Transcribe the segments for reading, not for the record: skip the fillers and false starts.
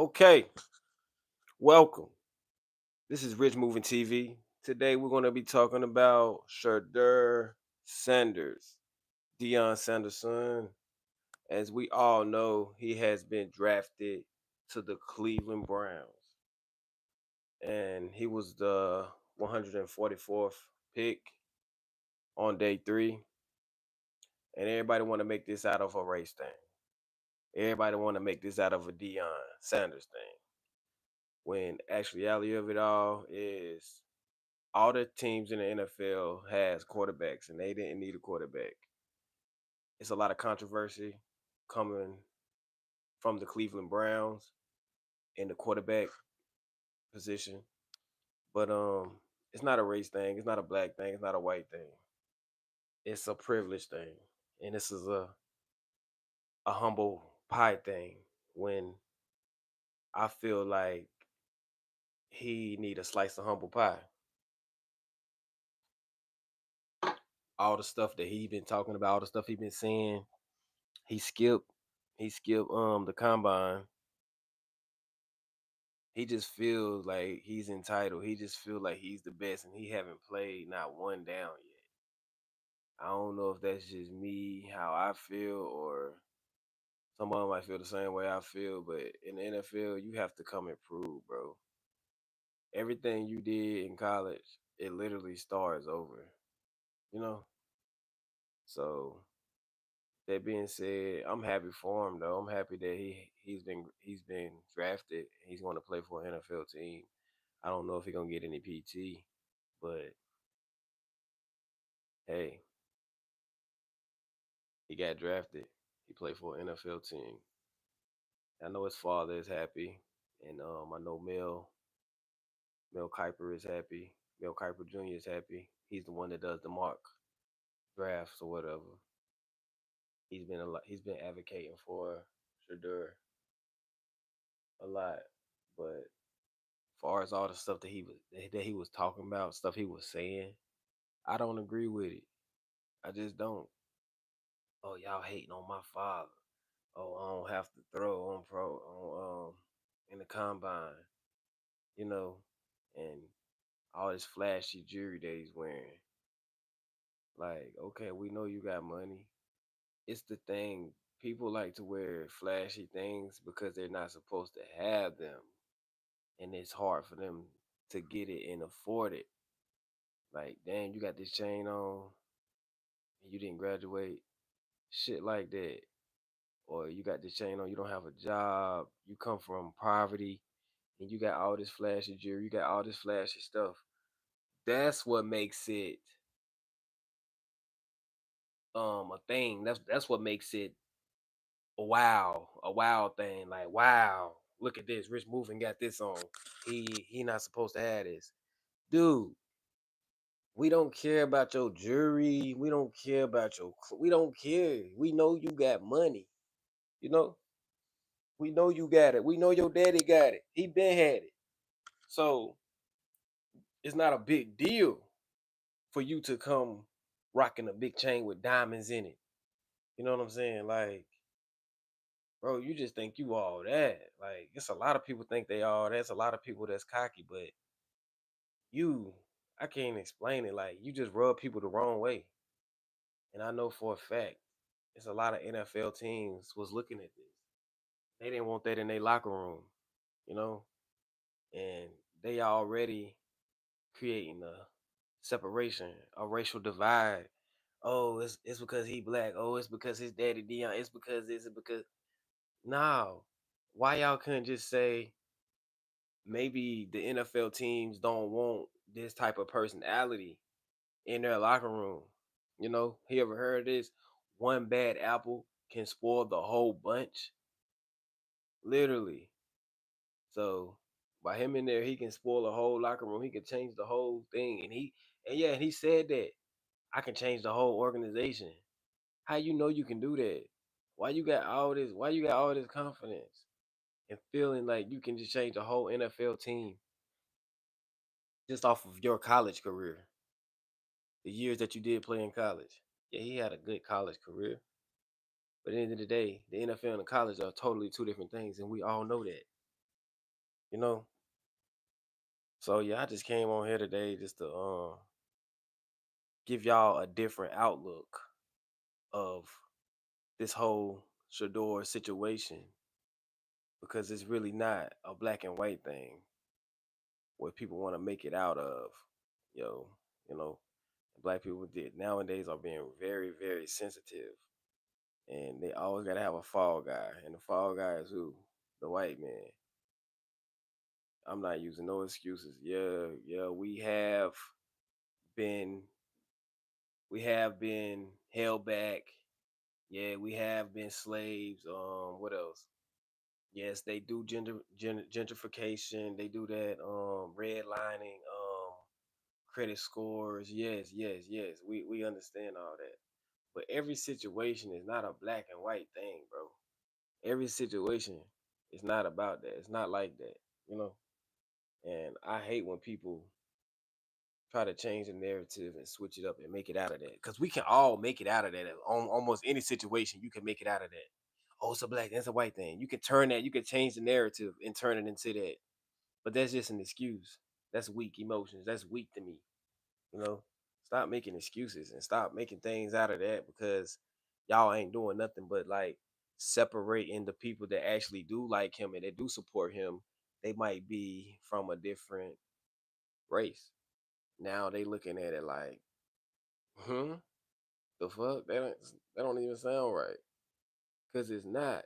Okay, welcome. This is Rich Moving TV. Today we're going to be talking about shedeur Sanders, Deion Sanders' son. As we all know, he has been drafted to the Cleveland Browns, and he was the 144th pick on day three. And everybody want to make this out of a race thing. Everybody want to make this out of a Deion Sanders thing. When actuality of it all is all the teams in the NFL has quarterbacks and they didn't need a quarterback. It's a lot of controversy coming from the Cleveland Browns in the quarterback position. But it's not a race thing, it's not a black thing, it's not a white thing. It's a privilege thing. And this is a humble pie thing when I feel like he need a slice of humble pie. All the stuff that he been talking about, all the stuff he been saying, he skipped he skipped the combine. He just feels like he's entitled. He just feels like he's the best, and he haven't played not one down yet. I don't know if that's just me, how I feel, or someone might feel the same way I feel. But in the NFL, you have to come and prove, bro. Everything you did in college, it literally starts over. You know. So that being said, I'm happy for him though. I'm happy that he's been drafted. He's going to play for an NFL team. I don't know if he's gonna get any PT, but hey, he got drafted. He played for an NFL team. I know his father is happy, and I know Mel Kiper is happy. Mel Kiper Jr. is happy. He's the one that does the mock drafts or whatever. He's been advocating for shedeur a lot, but far as all the stuff that he was talking about, stuff he was saying, I don't agree with it. I just don't. Oh, y'all hating on my father. Oh, I don't have to throw on pro on in the combine, you know, and all this flashy jewelry that he's wearing. Like, okay, we know you got money. It's the thing. People like to wear flashy things because they're not supposed to have them. And it's hard for them to get it and afford it. Like, damn, you got this chain on and you didn't graduate. Shit like that. Or you got this chain on, you don't have a job, you come from poverty, and you got all this flashy jewelry, you got all this flashy stuff. That's what makes it a thing. That's what makes it a wow thing. Like wow, look at this. Rich Moving got this on. He not supposed to have this, dude. We don't care about your jewelry. We don't care about we don't care. We know you got money. You know. We know you got it. We know your daddy got it. He been had it. So it's not a big deal for you to come rocking a big chain with diamonds in it. You know what I'm saying? Like, bro, you just think you all that. Like, it's a lot of people think they all that. It's a lot of people that's cocky, but you, I can't explain it. Like, you just rub people the wrong way. And I know for a fact, it's a lot of NFL teams was looking at this. They didn't want that in their locker room, you know, and they already creating a separation, a racial divide. Oh, it's because he black. Oh, it's because his daddy Dion. It's because no. Why y'all couldn't just say maybe the NFL teams don't want this type of personality in their locker room? You know, he ever heard this? One bad apple can spoil the whole bunch. Literally. So by him in there, he can spoil a whole locker room. He can change the whole thing. And he said that I can change the whole organization. How you know you can do that? Why you got all this? Why you got all this confidence and feeling like you can just change the whole NFL team just off of your college career, the years that you did play in college? Yeah, he had a good college career, but at the end of the day, the NFL and the college are totally two different things, and we all know that. you know. So yeah, I just came on here today just to give y'all a different outlook of this whole shedeur situation because it's really not a black and white thing what people want to make it out of. Yo, you know, black people did nowadays are being very, very sensitive, and they always gotta have a fall guy, and the fall guy is who? The white man. I'm not using no excuses. Yeah, yeah, been we have been held back. Yeah, we have been slaves. What else? Yes, they do gentrification. They do that. Redlining. Credit scores. Yes, yes, yes. We understand all that. But every situation is not a black and white thing, bro. Every situation is not about that. It's not like that, you know. And I hate when people try to change the narrative and switch it up and make it out of that. Because we can all make it out of that. Almost any situation, you can make it out of that. Oh, it's a black, it's a white thing. You can turn that, you can change the narrative and turn it into that. But that's just an excuse. That's weak emotions. That's weak to me. You know, stop making excuses and stop making things out of that because y'all ain't doing nothing but like separating the people that actually do like him and that do support him. They might be from a different race. Now they looking at it like, hmm, the fuck? That don't even sound right. Cause it's not.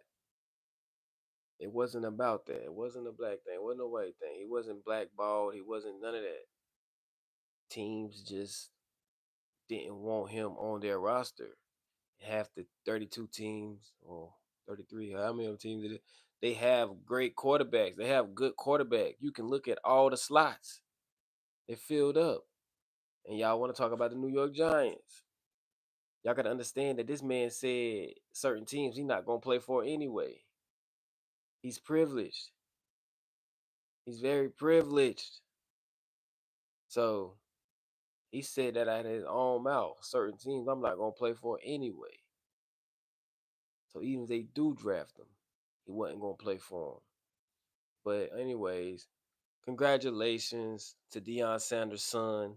It wasn't about that. It wasn't a black thing. It wasn't a white thing. He wasn't blackballed. He wasn't none of that. Teams just didn't want him on their roster. Half the 32 teams or 33, how many of teams it is, they have great quarterbacks. They have good quarterback. You can look at all the slots. They're filled up. And y'all want to talk about the New York Giants. Y'all got to understand that this man said certain teams he's not going to play for anyway. He's privileged. He's very privileged. So he said that out of his own mouth. Certain teams I'm not going to play for anyway. So even if they do draft him, he wasn't going to play for him. But anyways, congratulations to Deion Sanders' son,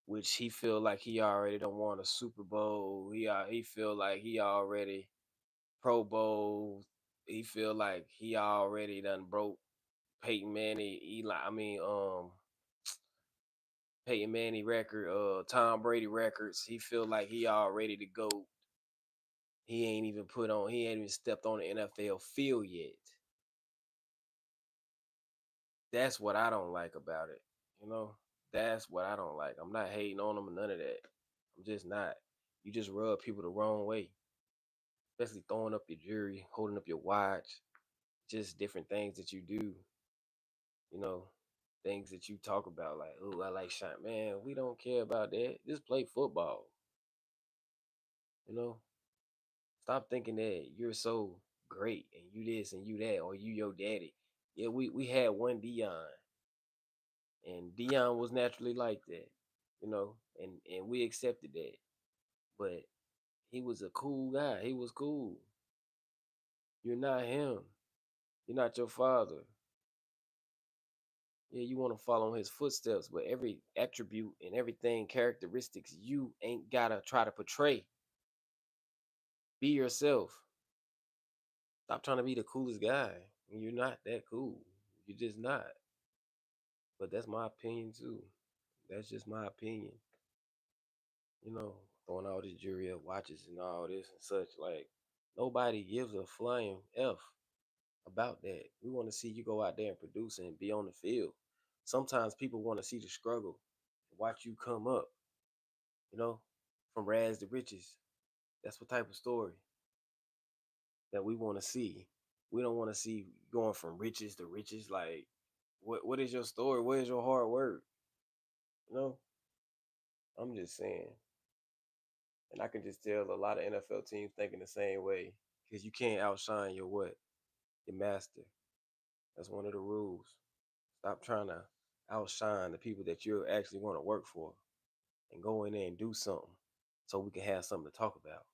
which he feel like he already don't want a Super Bowl. He feel like he already Pro Bowl. He feel like he already done broke Peyton Manning, Peyton Manning record, Tom Brady records. He feel like he already to go. He ain't even stepped on the NFL field yet. That's what I don't like about it. You know, that's what I don't like. I'm not hating on them or none of that. I'm just not. You just rub people the wrong way, especially throwing up your jewelry, holding up your watch, just different things that you do. You know, things that you talk about, like, oh, I like shot. Man, we don't care about that. Just play football. You know, stop thinking that you're so great and you this and you that, or you your daddy. Yeah, we had one Dion, and Dion was naturally like that, you know, and we accepted that. But he was a cool guy. He was cool. You're not him. You're not your father. Yeah, you want to follow in his footsteps, but every attribute and everything, characteristics, you ain't gotta try to portray. Be yourself. Stop trying to be the coolest guy. You're not that cool. You're just not. But that's my opinion too. That's just my opinion. You know, throwing all this jewelry up, watches and all this and such. Like nobody gives a flying F about that. We want to see you go out there and produce and be on the field. Sometimes people want to see the struggle, watch you come up, you know, from rags to riches. That's what type of story that we want to see. We don't want to see going from riches to riches. Like, what is your story? What is your hard work? You know, I'm just saying. And I can just tell a lot of NFL teams thinking the same way because you can't outshine your what? Your master. That's one of the rules. Stop trying to outshine the people that you actually want to work for and go in there and do something so we can have something to talk about.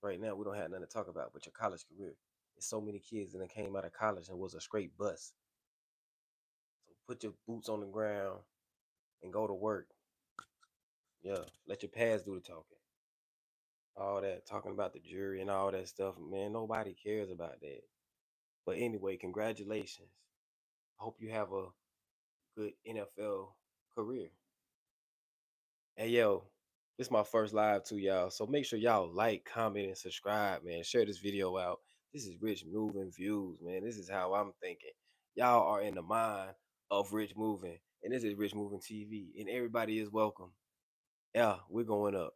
Right now, we don't have nothing to talk about but your college career. There's so many kids that came out of college and was a straight bust. put your boots on the ground and go to work. Yeah, let your past do the talking. All that talking about the jury and all that stuff, man. Nobody cares about that. But anyway, congratulations. I hope you have a good NFL career. Hey yo, this is my first live to y'all. So make sure y'all like, comment, and subscribe, man. Share this video out. This is Rich Moving Views, man. This is how I'm thinking. Y'all are in the mind of Rich Moving. And this is Rich Moving TV. And everybody is welcome. Yeah, we're going up.